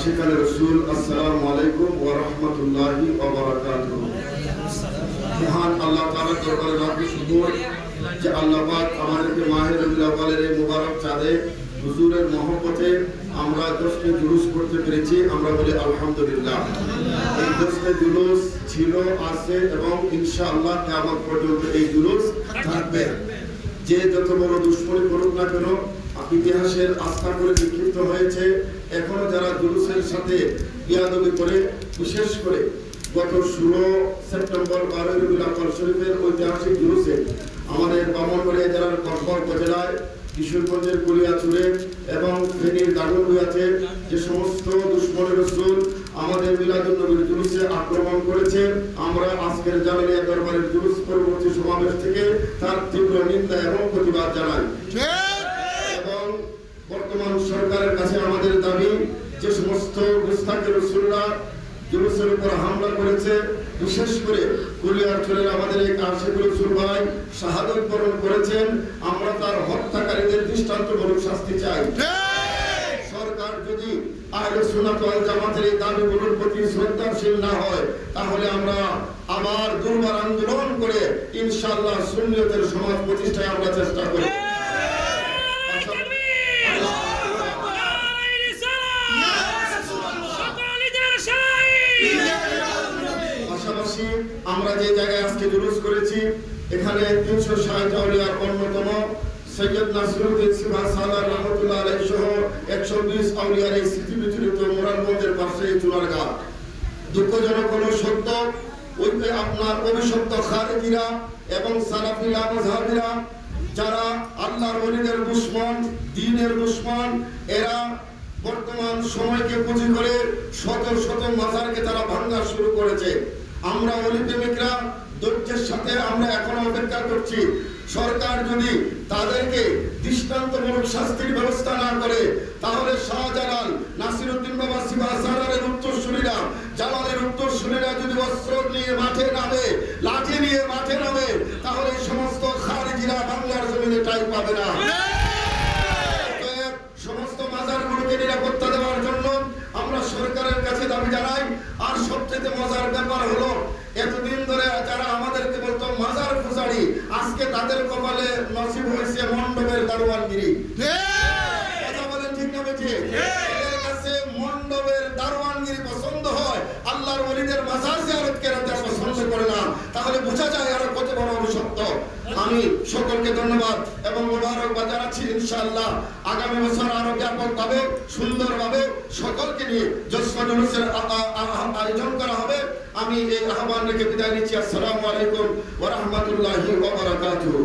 আশিকানে রাসূল আসসালামু আলাইকুম ওয়া রাহমাতুল্লাহি ওয়া বারাকাতুহু। মহান আল্লাহ তাআলার দরবারে লাখো শুকর যে আল্লাহ পাক আমাদেরকে মাহে রবিউল আউয়ালের এই মুবারক চাঁদে হুজুরের মহব্বতে আমরা 10টি জুলুস করতে পেরেছি। আমরা বলি আলহামদুলিল্লাহ। এই 10টি জুলুস ছিল, আছে এবং ইনশাআল্লাহ কিয়ামত পর্যন্ত এই জুলুস থাকবে। যে যত বড় দুশমনী করুক না কেন, ইতিহাসের আস্থা করে বিক্ষিপ্ত হয়েছে, এখনো যারা জুলুসের সাথে বিয়াদবি করে, বিশেষ করে গত 16 সেপ্টেম্বর 12 রবিউল আউয়াল শরীফের ঐতিহাসিক জুলুসে আমাদের ব্রাহ্মণবাড়িয়া জেলার কসবা উপজেলায়, কিশোরগঞ্জের কুলিয়াচুরে এবং ফেনীর দাগনভূঞাতে যে সমস্ত দুশমনের রাসূল আমাদের মিলাদুন নবীর জুলুসে আক্রমণ করেছে, আমরা আজকের জালালিয়া দরবারের জুলুস পরবর্তী সমাবেশ থেকে তার তীব্র নিন্দা এবং প্রতিবাদ জানাই। এবং বর্তমান সরকারের কাছে আমাদের দাবি, যে সমস্ত মুস্তাকে রাসূলরা জুলুসের উপর হামলা করেছে, বিশেষ করে কুলিয়াচুরের আমাদের এই আশিকুল রাসূল ভাই শাহাদাত বরণ করেছেন, আমরা তার হত্যাকারীদের দৃষ্টান্তমূলক শাস্তি চাই। সরকার যদি আহলে সুন্নাত ওয়াল জামাতের এই দাবিগুলোর প্রতি শ্রদ্ধাশীল না হয়, তাহলে আমরা আবার দুর্বার আন্দোলন করে ইনশাআল্লাহ সুন্নিয়তের সমাজ প্রতিষ্ঠায় আমরা চেষ্টা করব। পাশাপাশি আমরা যে জায়গায় আজকে জুলুস করেছি, এখানে 360 আউলিয়ার অন্যতম সৈয়দ নাসিরউদ্দিন সিবহান সালার রহমাতুল্লাহ আলাইহি সহ 120 আউলিয়ার এই স্মৃতি বিচলিত মোরানগঞ্জের পাশে এই চুনারগাঁ। দুঃখজনক হলো সত্য, ওই আপনার অভিশপ্ত খারেজিরা এবং সালাফিরা মাযহাবিরা, যারা আল্লাহর ওলিদের দুশমন, দ্বীনের দুশমন, এরা বর্তমান সময়কে পুঁজি করে শত শত মাজারকে তারা ভাঙা শুরু করেছে। আমরা ওলি প্রেমিকরা ধৈর্যের সাথে আমরা এখনো অপেক্ষা করছি। সরকার যদি তাদেরকে দৃষ্টান্তমূলক শাস্তির ব্যবস্থা না করে, তাহলে শাহজালাল, নাসিরউদ্দিন বাবা সিবহান সালারের উত্তরসূরিরা, জালালের উত্তরসূরিরা যদি অস্ত্র নিয়ে মাঠে নামে, লাঠি নিয়ে মাঠে নামে, তাহলে এই সমস্ত খারিজিরা বাংলার জমিনে ঠাঁই পাবে না। সমস্ত মাজারগুলোকে নিরাপত্তা দেওয়ার জন্য আমরা সরকারের কাছে দাবি জানাই। আর সবচেয়ে মজার ব্যাপার হলো, এতদিন ধরে যারা আমাদেরকে বলতো মাজার পূজারি, আজকে তাদের কপালে নসিব হয়েছে মণ্ডপের দারোয়ানগিরি। কথা বলেন ঠিক না বেঠিক? এদের কাছে মণ্ডপের দারোয়ানগিরি পছন্দ হয়, আল্লাহর ওলিদের মাজার জিয়ারতকে এরা পছন্দ করে না। তাহলে বোঝা যায় আর কত বড় অসত্য। আমি সকলকে ধন্যবাদ এবং মোবারকবাদ জানাচ্ছি। ইনশাআল্লাহ আগামী বছর আরো ব্যাপকভাবে, সুন্দরভাবে সকলকে নিয়ে জশ্ন জুলুসের আয়োজন করা হবে। আমি এই আহ্বান রেখে বিদায় নিচ্ছি। আসসালামু আলাইকুম ওয়া রাহমাতুল্লাহি ওয়া বারাকাতুহু।